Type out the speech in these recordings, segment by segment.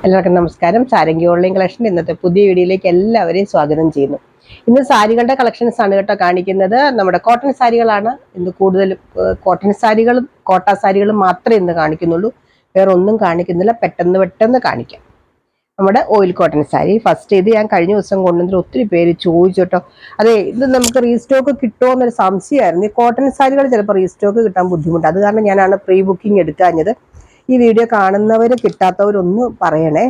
എല്ലാവർക്കും നമസ്കാരം. Sarangi online collection ഇന്നത്തെ പുതിയ വീഡിയോയിലേക്ക് എല്ലാവരെയും സ്വാഗതം ചെയ്യുന്നു. ഇന്ന് സാരികളുടെ കളക്ഷൻസ് ആണ് കേട്ടോ കാണിക്കുന്നത്. നമ്മുടെ കോട്ടൺ സാരികളാണ് ഇന്ന് കൂടുതലും. കോട്ടൺ സാരികളും കോട്ട സാരികളും മാത്രമേ ഇന്ന് കാണിക്കുന്നുള്ളൂ, വേറെ ഒന്നും കാണിക്കുന്നില്ല. പെട്ടെന്ന് കാണിക്കാം. നമ്മുടെ ഓയിൽ കോട്ടൺ സാരി ഫസ്റ്റ്. ഇത് ഞാൻ കഴിഞ്ഞ ദിവസം കൊണ്ടുവന്നിട്ട് ഒത്തിരി പേര് ചോദിച്ചു കേട്ടോ. അതെ, ഇത് നമുക്ക് റീസ്റ്റോക്ക് കിട്ടുമോ എന്നൊരു സംശയമായിരുന്നു. ഈ കോട്ടൺ സാരികൾ ചിലപ്പോൾ റീസ്റ്റോക്ക് കിട്ടാൻ ബുദ്ധിമുട്ട്. അത് കാരണം ഞാനാണ് പ്രീ ബുക്കിംഗ് എടുക്കാഞ്ഞത്. ഈ വീഡിയോ കാണുന്നവർ കിട്ടാത്തവരൊന്ന് പറയണേ.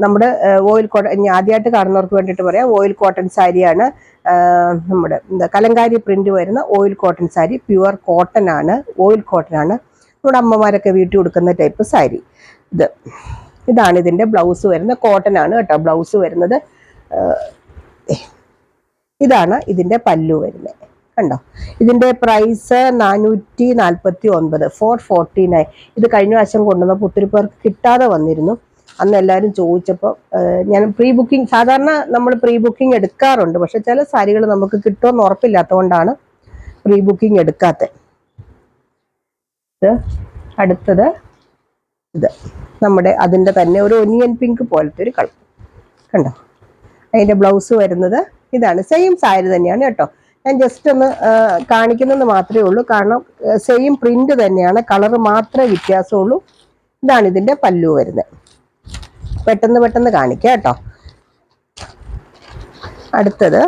നമ്മുടെ ഓയിൽ കോട്ടൺ ആദ്യമായിട്ട് കാണുന്നവർക്ക് വേണ്ടിയിട്ട് പറയാം. ഓയിൽ കോട്ടൺ സാരിയാണ്. നമ്മുടെ കലങ്കാരി പ്രിന്റ് വരുന്ന oil cotton sari. Pure cotton ആണ്, ഓയിൽ കോട്ടൺ ആണ്. നമ്മുടെ അമ്മമാരൊക്കെ വീട്ടിൽ കൊടുക്കുന്ന ടൈപ്പ് സാരി. ഇതാണ് ഇതിന്റെ ബ്ലൗസ് വരുന്നത്. കോട്ടൺ ആണ് കേട്ടോ ബ്ലൗസ് വരുന്നത്. ഇതാണ് ഇതിന്റെ പല്ലു വരുന്നത്. കണ്ടോ, ഇതിന്റെ പ്രൈസ് 449, 449. ഇത് കഴിഞ്ഞ പ്രാവശ്യം കൊണ്ടുവന്നപ്പോൾ ഒത്തിരി പേർക്ക് കിട്ടാതെ വന്നിരുന്നു. അന്ന് എല്ലാവരും ചോദിച്ചപ്പോൾ ഞാൻ പ്രീ ബുക്കിംഗ്, സാധാരണ നമ്മൾ പ്രീ ബുക്കിംഗ് എടുക്കാറുണ്ട്, പക്ഷെ ചില സാരികൾ നമുക്ക് കിട്ടുമെന്ന് ഉറപ്പില്ലാത്തതുകൊണ്ടാണ് പ്രീ ബുക്കിംഗ് എടുക്കാത്തത്. അടുത്തത് ഇത് നമ്മുടെ അതിൻ്റെ തന്നെ ഒരു ഒനിയൻ പിങ്ക് പോലത്തെ ഒരു കളർ. കണ്ടോ, അതിന്റെ ബ്ലൗസ് വരുന്നത് ഇതാണ്. സെയിം സാരി തന്നെയാണ് കേട്ടോ. ഞാൻ ജസ്റ്റ് ഒന്ന് കാണിക്കുന്നത് മാത്രമേ ഉള്ളൂ, കാരണം സെയിം പ്രിന്റ് തന്നെയാണ്, കളർ മാത്രമേ വ്യത്യാസമുള്ളൂ. ഇതാണ് ഇതിന്റെ പല്ലു വരുന്നത്. പെട്ടെന്ന് കാണിക്കാം കേട്ടോ. അടുത്തത്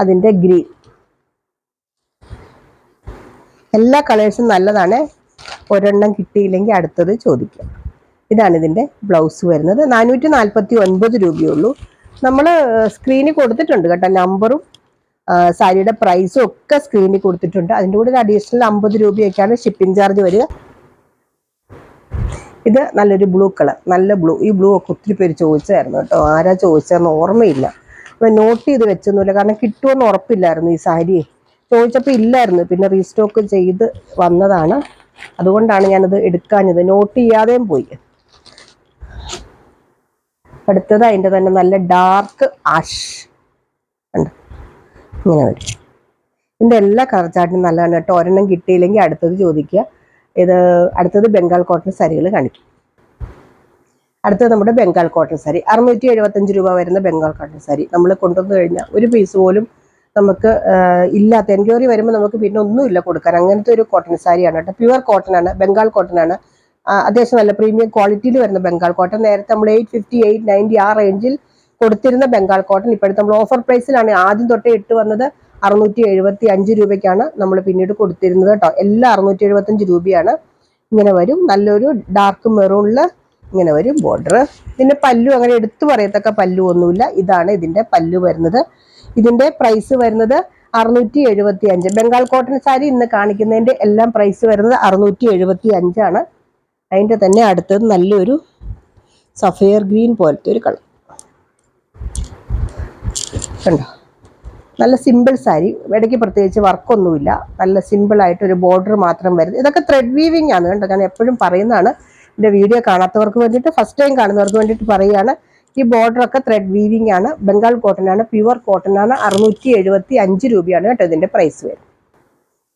അതിന്റെ ഗ്രീൻ. എല്ലാ കളേഴ്സും നല്ലതാണ്. ഒരെണ്ണം കിട്ടിയില്ലെങ്കിൽ അടുത്തത് ചോദിക്കാം. ഇതാണ് ഇതിന്റെ ബ്ലൗസ് വരുന്നത്. 449 രൂപയുള്ളൂ. നമ്മൾ സ്ക്രീനിൽ കൊടുത്തിട്ടുണ്ട് കേട്ടോ, നമ്പറും സാരിയുടെ പ്രൈസും ഒക്കെ സ്ക്രീനിൽ കൊടുത്തിട്ടുണ്ട്. അതിൻ്റെ കൂടെ ഒരു അഡീഷണൽ 50 രൂപയൊക്കെയാണ് ഷിപ്പിംഗ് ചാർജ് വരിക. ഇത് നല്ലൊരു ബ്ലൂ കളർ, നല്ല ബ്ലൂ. ഈ ബ്ലൂ ഒക്കെ ഒത്തിരി പേര് ചോദിച്ചായിരുന്നു കേട്ടോ. ആരാ ചോദിച്ചതെന്ന് ഓർമ്മയില്ല, നോട്ട് ചെയ്ത് വെച്ചൊന്നുമില്ല, കാരണം കിട്ടുമെന്ന് ഉറപ്പില്ലായിരുന്നു. ഈ സാരി ചോദിച്ചപ്പോൾ ഇല്ലായിരുന്നു, പിന്നെ റീസ്റ്റോക്ക് ചെയ്ത് വന്നതാണ്. അതുകൊണ്ടാണ് ഞാനത് എടുക്കാഞ്ഞത്, നോട്ട് ചെയ്യാതെയും പോയി. അടുത്തത് അതിൻ്റെ തന്നെ നല്ല ഡാർക്ക് ആഷ്. ഇങ്ങനെ വരും. ഇതിൻ്റെ എല്ലാ കളർ ചാർട്ടും നല്ലതാണ് കേട്ടോ. ഒരെണ്ണം കിട്ടിയില്ലെങ്കിൽ അടുത്തത് ചോദിക്കുക. അടുത്തത് ബംഗാൾ കോട്ടൺ സാരികൾ കാണിക്കും. അടുത്തത് നമ്മുടെ ബംഗാൾ കോട്ടൺ സാരി. 675 രൂപ വരുന്ന ബംഗാൾ കോട്ടൺ സാരി നമ്മൾ കൊണ്ടുവന്നു കഴിഞ്ഞാൽ ഒരു പീസ് പോലും നമുക്ക് ഇല്ലാത്ത, എൻക്വയറി വരുമ്പോൾ നമുക്ക് പിന്നെ ഒന്നുമില്ല കൊടുക്കാൻ. അങ്ങനത്തെ ഒരു കോട്ടൺ സാരിയാണ് കേട്ടോ. പ്യുവർ കോട്ടൺ ആണ്, ബംഗാൾ കോട്ടൺ ആണ്. അത്യാവശ്യം നല്ല പ്രീമിയം ക്വാളിറ്റിയിൽ വരുന്ന ബംഗാൾ കോട്ടൺ. നേരത്തെ നമ്മൾ 850, 890 ആ റേഞ്ചിൽ കൊടുത്തിരുന്ന ബംഗാൾ കോട്ടൺ ഇപ്പോഴത്തെ നമ്മൾ ഓഫർ പ്രൈസിലാണ് ആദ്യം തൊട്ടേ ഇട്ട് വന്നത്. 675 രൂപയ്ക്കാണ് നമ്മൾ പിന്നീട് കൊടുത്തിരുന്നത് കേട്ടോ. എല്ലാം 675 രൂപയാണ്. ഇങ്ങനെ വരും, നല്ലൊരു ഡാർക്ക് മെറൂണില് ഇങ്ങനെ വരും ബോർഡർ. ഇതിന്റെ പല്ലു അങ്ങനെ എടുത്തു പറയത്തക്ക പല്ലു ഒന്നുമില്ല. ഇതാണ് ഇതിന്റെ പല്ലു വരുന്നത്. ഇതിന്റെ പ്രൈസ് വരുന്നത് 675. ബംഗാൾ കോട്ടൺ സാരി ഇന്ന് കാണിക്കുന്നതിന്റെ എല്ലാം പ്രൈസ് വരുന്നത് 675 ആണ്. അതിന്റെ തന്നെ അടുത്തത് നല്ലൊരു സഫയർ ഗ്രീൻ പോലത്തെ ഒരു കളർ. കണ്ടോ, നല്ല സിമ്പിൾ സാരി. ഇടയ്ക്ക് പ്രത്യേകിച്ച് വർക്കൊന്നുമില്ല, നല്ല സിമ്പിൾ ആയിട്ട് ഒരു ബോർഡർ മാത്രം വരുന്നത്. ഇതൊക്കെ ത്രെഡ് വീവിങ് ആണ് കേട്ടോ. ഞാൻ എപ്പോഴും പറയുന്നതാണ്, എൻ്റെ വീഡിയോ കാണാത്തവർക്ക് വേണ്ടിയിട്ട്, ഫസ്റ്റ് ടൈം കാണുന്നവർക്ക് വേണ്ടിയിട്ട് പറയുകയാണ്. ഈ ബോർഡർ ഒക്കെ ത്രെഡ് വീവിങ് ആണ്. ബംഗാൾ കോട്ടൺ ആണ്, പ്യുവർ കോട്ടൺ ആണ്. 675 രൂപയാണ് കേട്ടോ ഇതിന്റെ പ്രൈസ് വരും.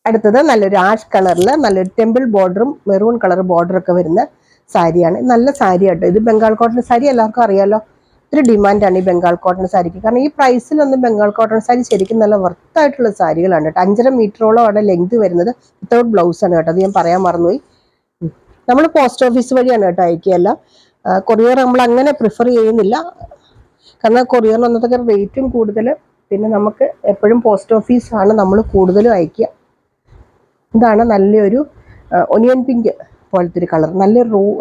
അടുത്തത് നല്ലൊരു ആഷ് കളറിൽ നല്ലൊരു ടെമ്പിൾ ബോർഡറും മെറൂൺ കളർ ബോർഡർ ഒക്കെ വരുന്ന സാരിയാണ്. നല്ല സാരി കേട്ടോ. ഇത് ബംഗാൾ കോട്ടൺ സാരി എല്ലാവർക്കും അറിയാലോ. ഒത്തിരി ഡിമാൻഡാണ് ഈ ബംഗാൾ കോട്ടൺ സാരിക്ക്. കാരണം ഈ പ്രൈസിലൊന്നും ബംഗാൾ കോട്ടൺ സാരി ശരിക്കും നല്ല വർത്തായിട്ടുള്ള സാരികളാണ് കേട്ടോ. 5.5 മീറ്ററോളം ആണ് ലെങ്ത് വരുന്നത്. വിത്തൗട്ട് ബ്ലൗസ് ആണ് കേട്ടോ. അത് ഞാൻ പറയാൻ മറന്നുപോയി. നമ്മൾ പോസ്റ്റ് ഓഫീസ് വഴിയാണ് കേട്ടോ അയക്കുകയല്ല. കൊറിയർ നമ്മൾ അങ്ങനെ പ്രിഫർ ചെയ്യുന്നില്ല, കാരണം കൊറിയറിന് അന്നത്തെ റേറ്റും കൂടുതൽ. പിന്നെ നമുക്ക് എപ്പോഴും പോസ്റ്റ് ഓഫീസാണ് നമ്മൾ കൂടുതലും അയക്കുക. ഇതാണ് നല്ലൊരു ഒനിയൻ പിങ്ക് പോലത്തെ ഒരു കളർ. നല്ല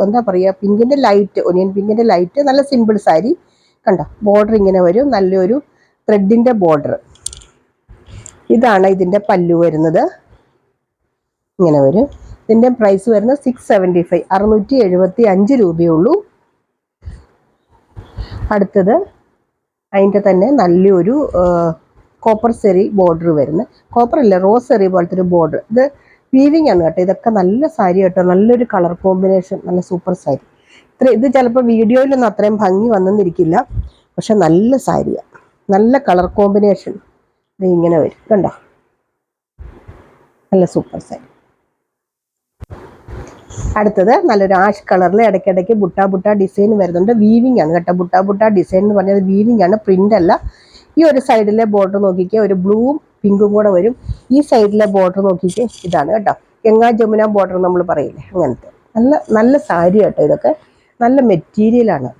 എന്താ പറയുക, പിങ്കിൻ്റെ ലൈറ്റ്, ഒനിയൻ പിങ്കിൻ്റെ ലൈറ്റ്. നല്ല സിമ്പിൾ സാരി. കണ്ടോ, ബോർഡർ ഇങ്ങനെ വരും, നല്ലൊരു ത്രെഡിൻ്റെ ബോർഡർ. ഇതാണ് ഇതിൻ്റെ പല്ലു വരുന്നത്. ഇങ്ങനെ വരും. ഇതിൻ്റെ പ്രൈസ് വരുന്നത് 675, 675 രൂപയുള്ളൂ. അടുത്തത് അതിൻ്റെ തന്നെ നല്ലൊരു കോപ്പർ സെറി ബോർഡർ വരുന്ന, കോപ്പർ അല്ല റോസ് സെറി പോലത്തെ ഒരു ബോർഡർ. ഇത് വീവിങ് ആണ് കേട്ടോ. ഇതൊക്കെ നല്ല സാരി കേട്ടോ. നല്ലൊരു കളർ കോമ്പിനേഷൻ, നല്ല സൂപ്പർ സാരി. ഇത് ചിലപ്പോൾ വീഡിയോയിലൊന്നും അത്രയും ഭംഗി വന്നെന്നിരിക്കില്ല, പക്ഷെ നല്ല സാരിയാണ്, നല്ല കളർ കോമ്പിനേഷൻ. ഇത് ഇങ്ങനെ വരും കണ്ടോ, നല്ല സൂപ്പർ സാരി. അടുത്തത് നല്ലൊരു ആഷ് കളറിൽ ഇടയ്ക്കിടയ്ക്ക് ബുട്ട ഡിസൈൻ വരുന്നുണ്ട്. വീവിംഗ് ആണ് കേട്ടോ. ബുട്ട ഡിസൈൻ എന്ന് പറഞ്ഞാൽ വീവിംഗ് ആണ്, പ്രിന്റ് അല്ല. ഈ ഒരു സൈഡിലെ ബോർഡർ നോക്കിക്കുക, ഒരു ബ്ലൂവും പിങ്കും കൂടെ വരും. ഈ സൈഡിലെ ബോർഡർ നോക്കിക്കുക, ഇതാണ് കേട്ടോ. ഗംഗാ ജമുന ബോർഡർ നമ്മൾ പറയില്ലേ, അങ്ങനത്തെ നല്ല നല്ല സാരി കേട്ടോ. ഇതൊക്കെ നല്ല മെറ്റീരിയലാണ്.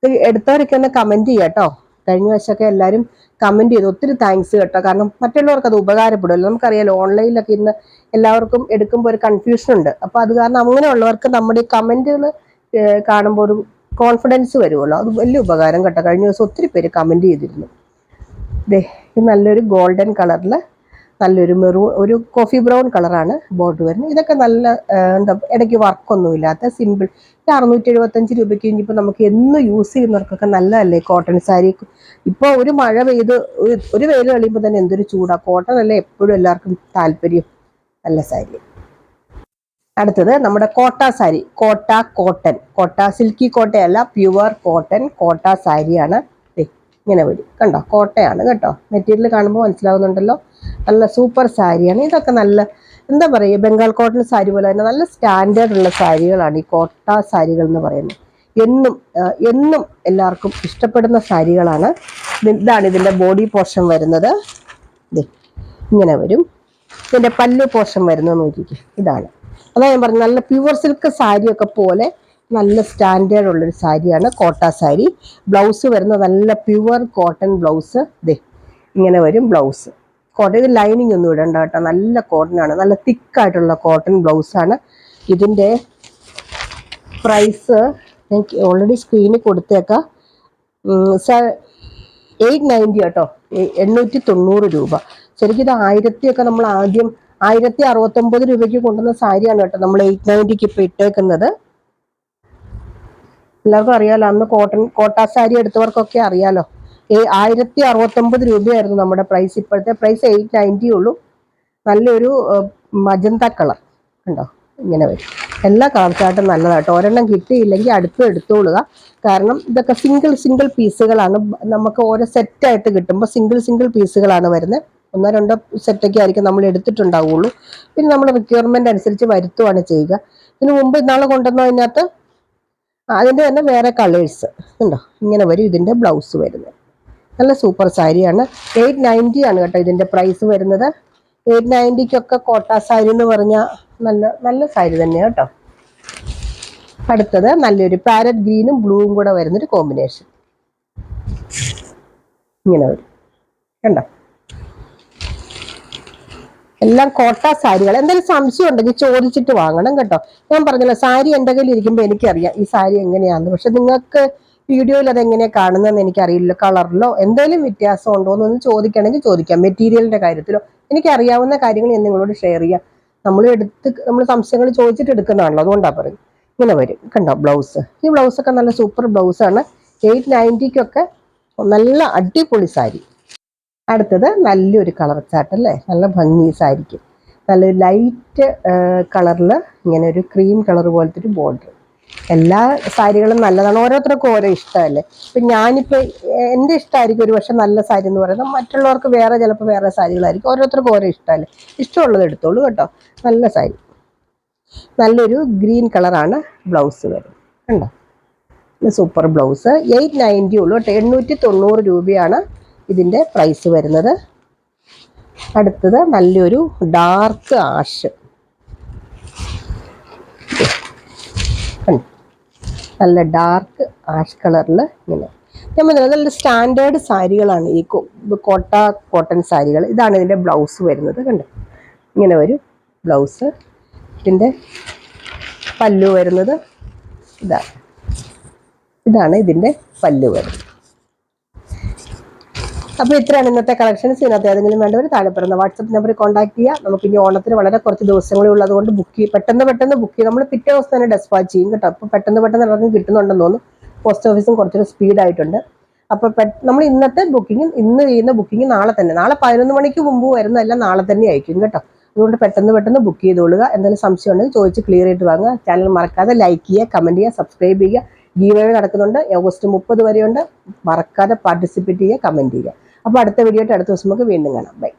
ഇത് എടുത്തവരൊക്കെ ഒന്ന് കമന്റ് ചെയ്യുക കേട്ടോ. കഴിഞ്ഞ വർഷമൊക്കെ എല്ലാവരും കമന്റ് ചെയ്തു, ഒത്തിരി താങ്ക്സ് കേട്ടോ. കാരണം മറ്റുള്ളവർക്ക് അത് ഉപകാരപ്പെടുമല്ലോ. നമുക്കറിയാലോ ഓൺലൈനിലൊക്കെ ഇന്ന് എല്ലാവർക്കും എടുക്കുമ്പോൾ ഒരു കൺഫ്യൂഷൻ ഉണ്ട്. അപ്പോൾ അത് കാരണം അങ്ങനെയുള്ളവർക്ക് നമ്മുടെ ഈ കമന്റുകൾ കാണുമ്പോൾ ഒരു കോൺഫിഡൻസ് വരുമല്ലോ. അത് വലിയ ഉപകാരം കേട്ടോ. കഴിഞ്ഞ ദിവസം ഒത്തിരി പേര് കമന്റ് ചെയ്തിരുന്നു. ദേ ഇത് നല്ലൊരു ഗോൾഡൻ കളറിൽ നല്ലൊരു ഒരു കോഫി ബ്രൗൺ കളറാണ് ബോർഡർ വരുന്നത്. ഇതൊക്കെ നല്ല എന്താ ഇടയ്ക്ക് വർക്കൊന്നും ഇല്ലാത്ത സിമ്പിൾ. 675 രൂപയ്ക്ക് ഇനിയിപ്പോൾ നമുക്ക് എന്നും യൂസ് ചെയ്യുന്നവർക്കൊക്കെ നല്ലതല്ലേ കോട്ടൺ സാരി. ഇപ്പോൾ ഒരു മഴ പെയ്ത് ഒരു വെയിൽ കഴിയുമ്പോൾ തന്നെ എന്തൊരു ചൂടാണ്. കോട്ടൺ അല്ലേ എപ്പോഴും എല്ലാവർക്കും താല്പര്യം. നല്ല സാരി. അടുത്തത് നമ്മുടെ കോട്ട സാരി. കോട്ട സിൽക്കി കോട്ടയല്ല, പ്യുവർ കോട്ട സാരിയാണ്. ഇങ്ങനെ വരും കണ്ടോ. കോട്ടയാണ് കേട്ടോ. മെറ്റീരിയൽ കാണുമ്പോൾ മനസ്സിലാവുന്നുണ്ടല്ലോ. നല്ല സൂപ്പർ സാരിയാണ്. ഇതൊക്കെ നല്ല എന്താ പറയുക, ബംഗാൾ കോട്ടൺ സാരി പോലെ തന്നെ നല്ല സ്റ്റാൻഡേർഡ് ഉള്ള സാരികളാണ് ഈ കോട്ട സാരികൾ എന്ന് പറയുന്നത്. എന്നും എല്ലാവർക്കും ഇഷ്ടപ്പെടുന്ന സാരികളാണ്. ഇതാണ് ഇതിൻ്റെ ബോഡി പോർഷൻ വരുന്നത്. ഇങ്ങനെ വരും. ഇതിൻ്റെ പല്ലു പോർഷൻ വരുന്നത് നോക്കിക്കേ, ഇതാണ്. അതാ ഞാൻ പറഞ്ഞു, നല്ല പ്യുവർ സിൽക്ക് സാരിയൊക്കെ പോലെ നല്ല സ്റ്റാൻഡേർഡ് ഉള്ളൊരു സാരിയാണ് കോട്ട സാരി. ബ്ലൗസ് വരുന്നത് നല്ല പ്യുവർ കോട്ടൺ ബ്ലൗസ്. ഇങ്ങനെ വരും ബ്ലൗസ്. കോട്ടൺ, ഇത് ലൈനിങ് ഒന്നും ഇടണ്ട കേട്ടോ. നല്ല കോട്ടൺ ആണ്, നല്ല തിക്കായിട്ടുള്ള കോട്ടൺ ബ്ലൗസാണ്. ഇതിൻ്റെ പ്രൈസ് ഞാൻ ഓൾറെഡി സ്ക്രീനിൽ കൊടുത്തേക്കാം. 890 കേട്ടോ. 890 രൂപ. ശരിക്കും ഇത് 1000 നമ്മൾ ആദ്യം 1069 രൂപയ്ക്ക് കൊണ്ടുവന്ന സാരിയാണ് കേട്ടോ നമ്മൾ 890 ഇപ്പോൾ ഇട്ടേക്കുന്നത്. എല്ലാവർക്കും അറിയാലോ, അന്ന് കോട്ട സാരി എടുത്തവർക്കൊക്കെ അറിയാലോ. 1069 രൂപയായിരുന്നു നമ്മുടെ പ്രൈസ്. ഇപ്പോഴത്തെ പ്രൈസ് 890 ഉള്ളൂ. നല്ലൊരു മജന്ത കളർ ഉണ്ടോ, ഇങ്ങനെ വരും. എല്ലാ കളർ ചാർട്ടും നല്ലതാട്ടോ. ഒരെണ്ണം കിട്ടിയില്ലെങ്കിൽ അടുത്ത് എടുത്തോളുക. കാരണം ഇതൊക്കെ സിംഗിൾ പീസുകളാണ്. നമുക്ക് ഓരോ സെറ്റായിട്ട് കിട്ടുമ്പോൾ സിംഗിൾ പീസുകളാണ് വരുന്നത്. 1-2 സെറ്റൊക്കെ ആയിരിക്കും നമ്മൾ എടുത്തിട്ടുണ്ടാവുള്ളൂ. പിന്നെ നമ്മൾ റിക്വയർമെന്റ് അനുസരിച്ച് വരുത്തുകയാണ് ചെയ്യുക. ഇതിന് മുമ്പ് ഇന്നാൾ കൊണ്ടുവന്ന അതിനകത്ത് അതിൻ്റെ തന്നെ വേറെ കളേഴ്സ് ഉണ്ടോ, ഇങ്ങനെ വരും. ഇതിൻ്റെ ബ്ലൗസ് വരുന്നത് നല്ല സൂപ്പർ സാരിയാണ്. 890 ആണ് കേട്ടോ ഇതിൻ്റെ പ്രൈസ് വരുന്നത്. 890 കോട്ട സാരി എന്ന് പറഞ്ഞാൽ നല്ല സാരി തന്നെയാണ് കേട്ടോ. അടുത്തത് നല്ലൊരു പാരറ്റ് ഗ്രീനും ബ്ലൂവും കൂടെ വരുന്നൊരു കോമ്പിനേഷൻ. ഇങ്ങനെ വരും കണ്ടോ. എല്ലാം കോട്ട സാരികൾ. എന്തെങ്കിലും സംശയം ഉണ്ടെങ്കിൽ ചോദിച്ചിട്ട് വാങ്ങണം കേട്ടോ. ഞാൻ പറഞ്ഞല്ലോ, സാരി എൻ്റെ കയ്യിൽ ഇരിക്കുമ്പോൾ എനിക്കറിയാം ഈ സാരി എങ്ങനെയാണെന്ന്. പക്ഷെ നിങ്ങൾക്ക് വീഡിയോയിൽ അതെങ്ങനെയാണ് കാണുന്നതെന്ന് എനിക്കറിയില്ല. കളറിലോ എന്തെങ്കിലും വ്യത്യാസം ഉണ്ടോ എന്നൊന്ന് ചോദിക്കണമെങ്കിൽ ചോദിക്കാം. മെറ്റീരിയലിൻ്റെ കാര്യത്തിലോ എനിക്കറിയാവുന്ന കാര്യങ്ങൾ ഞാൻ നിങ്ങളോട് ഷെയർ ചെയ്യാം. നമ്മൾ സംശയങ്ങൾ ചോദിച്ചിട്ട് എടുക്കുന്നതാണല്ലോ, അതുകൊണ്ടാണ് പറയും. ഇങ്ങനെ വരും കണ്ടോ ബ്ലൗസ്. ഈ ബ്ലൗസൊക്കെ നല്ല സൂപ്പർ ബ്ലൗസാണ്. 890 നല്ല അടിപൊളി സാരി. അടുത്തത് നല്ലൊരു കളർ ചാർട്ട് അല്ലേ, നല്ല ഭംഗി സാരിക്കും. നല്ലൊരു ലൈറ്റ് കളറിൽ ഇങ്ങനെ ഒരു ക്രീം കളർ പോലത്തെ ഒരു ബോർഡർ. എല്ലാ സാരികളും നല്ലതാണ്. ഓരോരുത്തർക്കും ഓരോ ഇഷ്ടമല്ലേ. ഇപ്പം ഞാനിപ്പോൾ എൻ്റെ ഇഷ്ടമായിരിക്കും ഒരു പക്ഷെ നല്ല സാരി എന്ന് പറയുന്നത്. മറ്റുള്ളവർക്ക് ചിലപ്പോൾ വേറെ സാരികളായിരിക്കും. ഓരോരുത്തർക്കും ഓരോ ഇഷ്ടമല്ലേ. ഇഷ്ടമുള്ളത് എടുത്തോളൂ കേട്ടോ. നല്ല സാരി. നല്ലൊരു ഗ്രീൻ കളറാണ് ബ്ലൗസ് വരുന്നത് കണ്ടോ. Super blouse. 890 ഉള്ളൂ കേട്ടോ. 890 രൂപയാണ് ഇതിൻ്റെ പ്രൈസ് വരുന്നത്. അടുത്തത് നല്ലൊരു ഡാർക്ക് ആഷ്, നല്ല ഡാർക്ക് ആഷ് കളറിൽ ഇങ്ങനെ. ഞാൻ പറഞ്ഞത് നല്ല സ്റ്റാൻഡേർഡ് സാരികളാണ് ഈ കോട്ടൺ സാരികൾ. ഇതാണ് ഇതിൻ്റെ ബ്ലൗസ് വരുന്നത് കണ്ടോ. ഇങ്ങനെ വരും ബ്ലൗസ്. ഇതിൻ്റെ പല്ലു വരുന്നത് ഇതാണ് ഇതിൻ്റെ പല്ലു വരുന്നത്. അപ്പോൾ ഇത്രയാണ് ഇന്നത്തെ കളക്ഷൻസ്. ഇതിനകത്ത് ഏതെങ്കിലും വേണ്ടവർ താഴെ പറയുന്ന വാട്സപ്പ് നമ്പറിൽ കോൺടാക്ട് ചെയ്യുക. നമുക്ക് ഇനി ഓണത്തിന് വളരെ കുറച്ച് ദിവസങ്ങളേ ഉള്ളതുകൊണ്ട് പെട്ടെന്ന് ബുക്ക് ചെയ്യും. നമ്മൾ പിറ്റേ ദിവസം തന്നെ ഡെസ്പാച്ച് ചെയ്യും കേട്ടോ. അപ്പോൾ പെട്ടെന്ന് എല്ലാവർക്കും കിട്ടുന്നുണ്ടെന്ന് തോന്നുന്നു. പോസ്റ്റ് ഓഫീസും കുറച്ചൊരു സ്പീഡായിട്ടുണ്ട്. അപ്പോൾ നമ്മൾ ഇന്നത്തെ ഇന്ന് ചെയ്യുന്ന ബുക്കിംഗ് നാളെ 11 മണിക്ക് മുമ്പ് വരുന്നതെല്ലാം നാളെ തന്നെ അയക്കും കേട്ടോ. അതുകൊണ്ട് പെട്ടെന്ന് ബുക്ക് ചെയ്തോളുക. എന്തെങ്കിലും സംശയം ഉണ്ടെങ്കിൽ ചോദിച്ച് ക്ലിയർ ആയിട്ട് വാങ്ങുക. ചാനൽ മറക്കാതെ ലൈക്ക് ചെയ്യുക, കമൻറ്റ് ചെയ്യുക, സബ്സ്ക്രൈബ് ചെയ്യുക. ഗീവ് അവേ നടക്കുന്നുണ്ട്. ഓഗസ്റ്റ് 30 വരെയുണ്ട്. മറക്കാതെ പാർട്ടിസിപ്പേറ്റ് ചെയ്യുക, കമൻറ്റ് ചെയ്യുക. അപ്പോൾ അടുത്ത വീഡിയോ ആയിട്ട് അടുത്ത ദിവസം നമുക്ക് വീണ്ടും കാണാം. ബൈ.